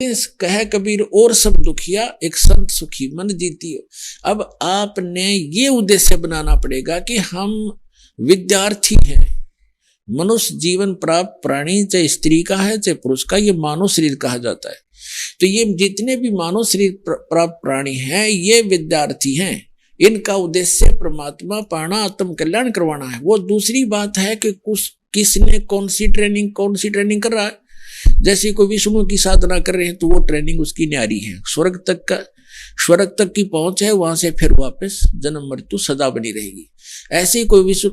कहे कबीर और सब दुखिया एक संत सुखी मन जीती हो। अब आपने ये उद्देश्य बनाना पड़ेगा कि हम विद्यार्थी हैं, मनुष्य जीवन प्राप्त प्राणी, चाहे स्त्री का है चाहे पुरुष का, ये मानव शरीर कहा जाता है। तो ये जितने भी मानव शरीर प्राप्त प्राणी हैं ये विद्यार्थी हैं। इनका उद्देश्य परमात्मा पाना, आत्म कल्याण करवाना है। वो दूसरी बात है कि किसने कौन सी ट्रेनिंग कर रहा है। जैसे कोई विष्णु की साधना कर रहे हैं तो वो ट्रेनिंग उसकी न्यारी है, स्वर्ग तक की पहुंच है, वहां से फिर वापस जन्म मृत्यु सदा बनी रहेगी। ऐसे ही कोई विष्णु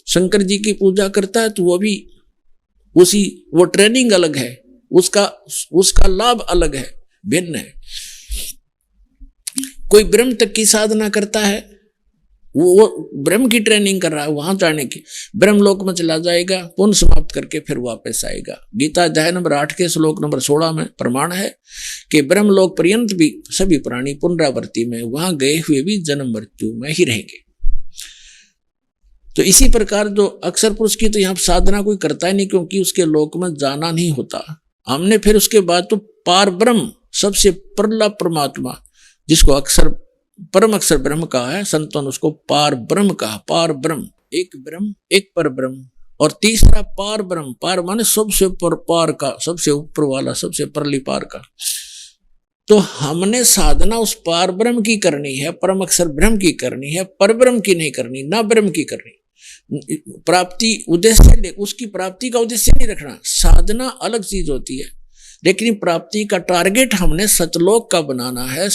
शंकर जी की पूजा करता है तो वो भी वो ट्रेनिंग अलग है, उसका लाभ अलग है, भिन्न है। कोई ब्रह्म तक की साधना करता है, वो ब्रह्म की ट्रेनिंग कर रहा है, वहां जाने की, ब्रह्म लोक में चला जाएगा, पुण्य समाप्त करके फिर वापस आएगा। गीता अध्याय नंबर 8 के श्लोक नंबर 16 में प्रमाण है कि ब्रह्म लोक पर्यंत भी सभी प्राणी पुनरावृत्ति में, वहां गए हुए भी जन्म मृत्यु में ही रहेंगे। तो इसी प्रकार जो अक्षर पुरुष की तो यहाँ साधना कोई करता ही नहीं, क्योंकि उसके लोक में जाना नहीं होता। हमने फिर उसके बाद तो पार ब्रह्म, सबसे परला परमात्मा, जिसको परम अक्षर ब्रह्म कहा है, संतों ने उसको पार ब्रह्म कहा। पार ब्रह्म, एक ब्रह्म एक पर ब्रह्म, और तीसरा पार ब्रह्म, पार माने सबसे पार का, सबसे ऊपर वाला, सबसे परली पार का। तो हमने साधना उस पार ब्रह्म की करनी है, परम अक्षर ब्रह्म की करनी है, पर ब्रह्म की नहीं करनी, ना ब्रह्म की करनी। प्राप्ति उद्देश्य, उसकी प्राप्ति का उद्देश्य नहीं रखना। साधना अलग चीज होती है, लेकिन प्राप्ति का टारगेट हमने सतलोक का बनाना है,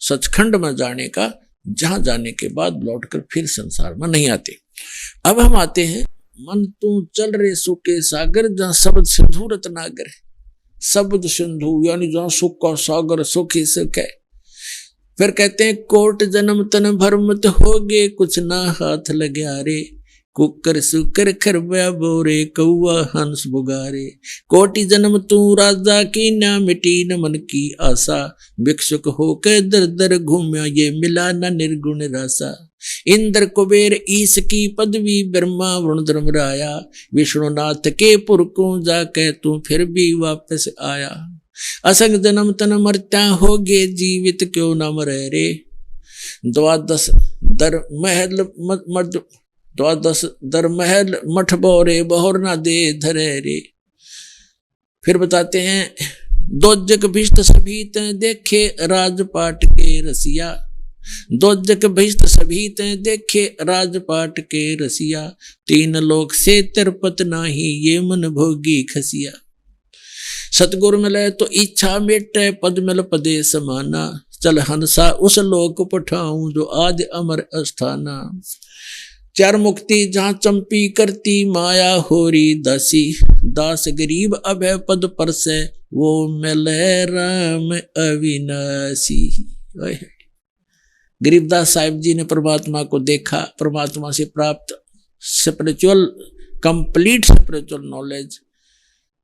सचखंड में जाने का, जहां जाने के बाद लौटकर फिर संसार में नहीं आते। अब हम आते हैं, मन तू चल रे सुखे सागर, जहां शब्द सिंधु रत्नागर है। शब्द सिंधु यानी जहां सुख का सागर, सुख ही सुख है। फिर कहते हैं कोट जन्म तन भरमत होगे, कुछ ना हाथ लगे रे, कुकर सुकर खरबा बोरे, कौआ हंस बुगारे। कोटि जन्म तू राजा की, ना मिटी न मन की आशा, भिक्षुक होकर दर दर घूम्या, ये मिला न निर्गुण रासा। इंद्र कुबेर ईश की पदवी, ब्रह्मा वरुण धर्मराया, विष्णुनाथ के पुर को जाके तू फिर भी वापस आया। असंग जन्म तन मरता होगे, जीवित क्यों न मरे रे, द्वादश दर महल मठ बोरे, बहुर ना दे धरे रे। फिर बताते हैं, दो जग भिष्ट सभी ते देखे, राजपाट के रसिया। दो जग भिष्ट सभी ते देखे, राजपाट के रसिया, तीन लोक से तिरपत नाही, ये मन भोगी खसिया। सतगुरु मिले तो इच्छा मेटे, पद मिल पदे समाना, चल हंसा उस लोक पठाऊं, जो आदि अमर अस्थाना। चार मुक्ति जहां चंपी करती, माया होरी दासी, दास गरीब अभय पद पर से, वो मिले राम अविनाशी। गरीबदास साहिब जी ने परमात्मा को देखा, परमात्मा से प्राप्त स्पिरिचुअल, कंप्लीट स्पिरिचुअल नॉलेज,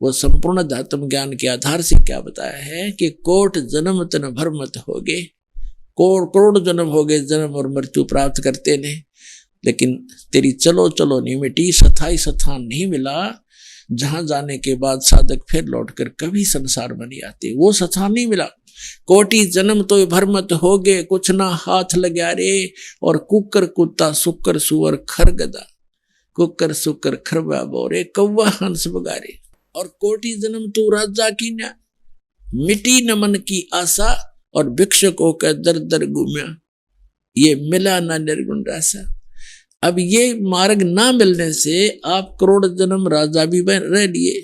वो संपूर्ण अध्यात्म ज्ञान के आधार से क्या बताया है कि कोट जन्म तन भरमत होगे, करोड़ जन्म हो गए, जन्म और मृत्यु प्राप्त करते ने, लेकिन तेरी चलो चलो नहीं मिटी, सथाई सथान नहीं मिला, जहां जाने के बाद साधक फिर लौटकर कभी संसार में नहीं आते, वो सथान नहीं मिला। कोटि जन्म तो भरमत हो गए, कुछ ना हाथ लग्या रे, और कुकर कुत्ता सुकर सुअर खरगदा, कुकर सुकर खरबा बोरे, कौवा हंस बगारे। और कोटि जन्म तू राजा की ना, मिटी न मन की आशा, और भिक्षुक होकर दर दर घूम्या, ये मिला ना निर्गुण रासा। अब ये मार्ग ना मिलने से आप करोड़ जन्म राजा भी रह लिए,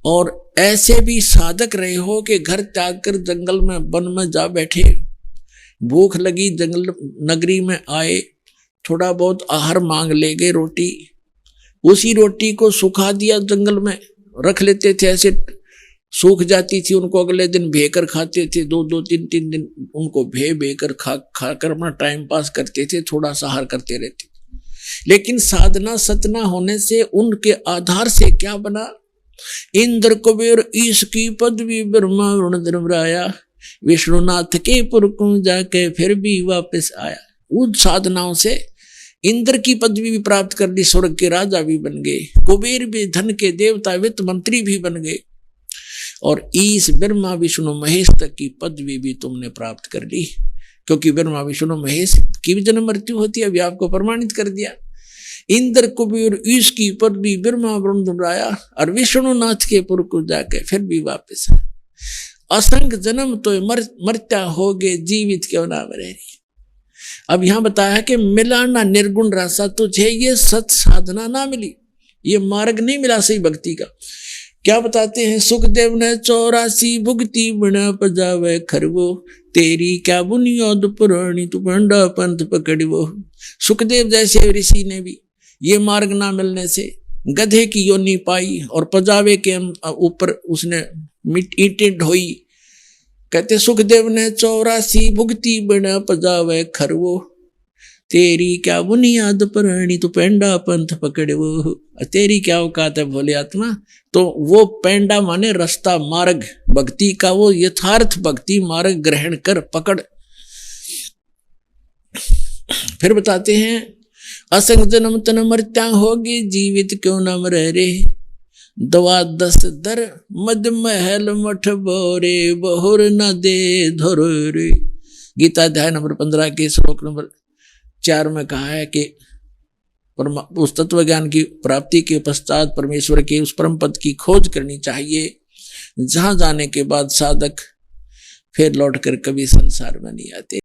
और ऐसे भी साधक रहे हो कि घर त्याग कर जंगल में वन में जा बैठे, भूख लगी जंगल नगरी में आए, थोड़ा बहुत आहार मांग ले गए, रोटी, उसी रोटी को सुखा दिया, जंगल में रख लेते थे, ऐसे सूख जाती थी, उनको अगले दिन भेकर खाते थे, दो तीन दिन उनको भेकर खाकर अपना टाइम पास करते थे, थोड़ा सा आहार करते रहते। लेकिन साधना सतना होने से उनके आधार से क्या बना, इंद्र कुबेर ईश की पदवी, ब्रह्मा वरुण धर्मराया, विष्णुनाथ के पुर को जाके फिर भी वापस आया। उन साधनाओं से इंद्र की पदवी भी प्राप्त कर ली, स्वर्ग के राजा भी बन गए, कुबेर भी धन के देवता, वित्त मंत्री भी बन गए, और ईश ब्रह्मा विष्णु महेश तक की पदवी भी तुमने प्राप्त कर ली, क्योंकि ब्रह्मा विष्णु महेश की भी जन्म मृत्यु होती है, अभी आपको प्रमाणित कर दिया। इंद्र कुबेर ईश की पदवी ब्रह्मा ब्रह्मराया और विष्णुनाथ के पुर को जाके फिर भी वापस है। असंख्य जन्म तो मरत्या हो गए, जीवित क्यों ना रह। अब यहां बताया कि मिला ना निर्गुण रासा तुझे, ये सत साधना ना मिली, ये मार्ग नहीं मिला सही भक्ति का। क्या बताते हैं, सुखदेव ने 84 भुगती बना पजावे खरवो, तेरी क्या बुनियाद पुरानी तू पंडा पंथ पकड़वो। सुखदेव जैसे ऋषि ने भी ये मार्ग ना मिलने से गधे की योनि पाई और पजावे के ऊपर उसने ईंटें ढोई। कहते सुखदेव ने 84 भुगती बना पजावे खरवो, तेरी क्या बुनियाद पुरानी तू पेंडा पंथ पकड़वो। तेरी क्या औकात है भोले आत्मा, तो वो पेंडा माने रास्ता मार्ग भक्ति का, वो यथार्थ भक्ति मार्ग ग्रहण कर पकड़। फिर बताते हैं, असंग जन्म तन मरत्या होगी, जीवित क्यों न मरे रे। दवा 10 दर मद महल मठ बोरे, बहुर न दे धरो रे। गीता अध्याय नंबर 15 के श्लोक नंबर 4 में कहा है कि उस तत्व ज्ञान की प्राप्ति के पश्चात परमेश्वर के उस परम पद की खोज करनी चाहिए, जहां जाने के बाद साधक फिर लौटकर कभी संसार में नहीं आते।